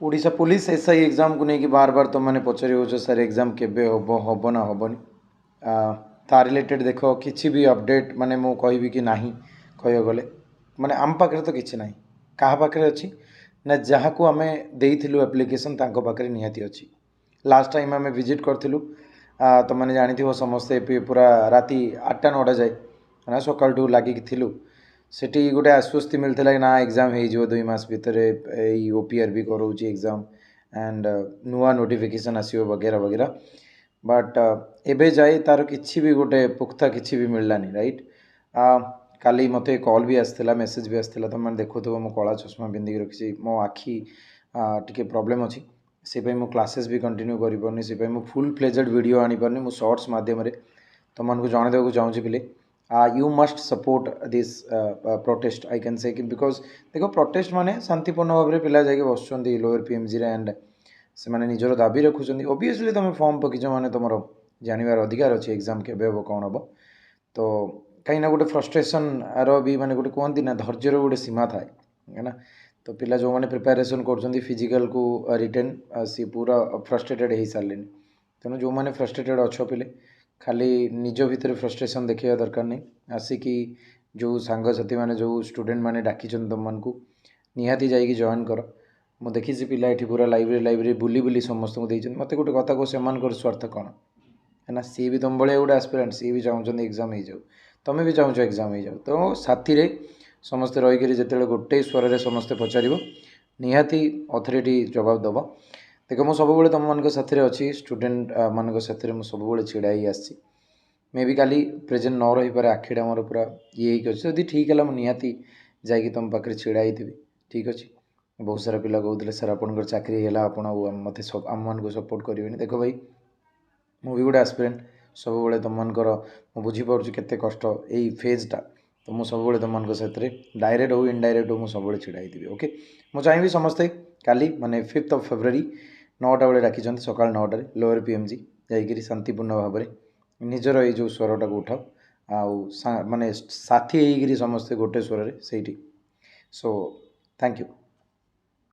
Odisha police SI exam को लेकिन बार बार तुम मैंने पचारि हो सर एग्जाम केबे हम ना हेनी ता रिलेटेड देख किसी भी अपडेट माने मु कहबी कि नहीं कह गले माने आम पाखे तो किसी ना क्या पाखे अच्छी ना जहाँ को आम देलु एप्लिकेशन पाखे निहाती अच्छी लास्ट टाइम आम विजिट करूँ तो मैंने जानी समस्ते पूरा राति 8टा 9टा जाए ना सकाल लगिक थिलु सेठी गोटे आश्वस्ति मिलता कि ना एग्जाम हो 2 मास भितर ओपीआर भी कराऊँ एग्जाम एंड नुआ नोटिफिकेशन आसो वगैरह वगैरह बट एबे जाए तार किसी भी गोटे पुख्ता किसी भी मिललानी राइट काली मत कॉल भी आसाला मेसेज भी आसाला तुम मैंने देखो मो कला चश्मा पिंधिक रखी मो आखि टी प्रॉब्लम अच्छी से मो क्लासेस भी कंटिन्यू करें से फुल फ्लेजेड वीडियो आनी पारनी मो शॉर्ट्स माध्यम तुम मानक जनइदेक चाहूँगी पिले you must support this protest I can say कि बिकज देखो प्रोटेस्ट माने शांतिपूर्ण भाव में पिला जाके बस लोअर पीएमजी एंड से मैंने निजर दाबी रखुच्च ओबियसली तुम फॉर्म पकिच मैंने तुम जानवर अधिकार अच्छे एग्जाम केबे हम कौन हम तो कहीं गोटे फ्रस्ट्रेसन आर भी माने गोटे कहती ना धैर्यर गोटे सीमा थाए है ना तो पिला जो मैंने प्रिपेरेसन कर फिजिकल को रिटेन सी पूरा फ्रस्ट्रेटेड हो सारे तेणु जो मैंने फ्रस्ट्रेटेड अच्छ पिले खाली निज भितर फ्रस्ट्रेसन देखा दरकार नहीं आसिकी जो सांगसाथी मैंने जो स्टूडेंट मैंने डाकी तुम मानक निहाती जाइए जॉइन कर मु देखी पिला ये पूरा लाइब्रेरी बुली बुली समस्त को देते मत गोटे कथा को से स्वार्थ कौन है ना सी भी तुम भाई गोटे एस्पिरेंट सी भी चाहते एग्जाम हो जाओ तुम भी चाहो एग्जाम हो जाओ तो साथी रे समस्ते रहीकि जिते गोटे स्वर समस्ते पचार निहाती अथॉरिटी जवाब दब देख मुझे सब तुम मान साथी अच्छी स्टूडेंट मान साथी मुझे सब छिड़ा ही आसी मे भी काली प्रेजेंट न रही पारे आखिटा मोर पूरा ये अच्छे ठीक है मुझे निहाती जाकि तुम पाखे छिड़ा ही ठीक अच्छे बहुत सारा पिला कहते सर आपंकर चाकरी है आप मत आम मान सपोर्ट करेंगे देख भाई मु भी गोटे एस्पिरेंट सब तुम मानकर मुझे बुझीपार के कष्ट यही फेजटा तो मुझे सब तुम मान साथ डायरेक्ट हो इनडायरेक्ट हो मुझे सब छिड़ाई ओके मुझे चाहिए समस्ते काली माने 5 फेब्रुआरी 9टा बेले डाकी सका 9टार लोअर पीएमजी जाकि शांतिपूर्ण भाव में निजर ये जो स्वरटा को उठाओ आउ माने साथी समस्ते गोटे स्वर से सो थैंक यू।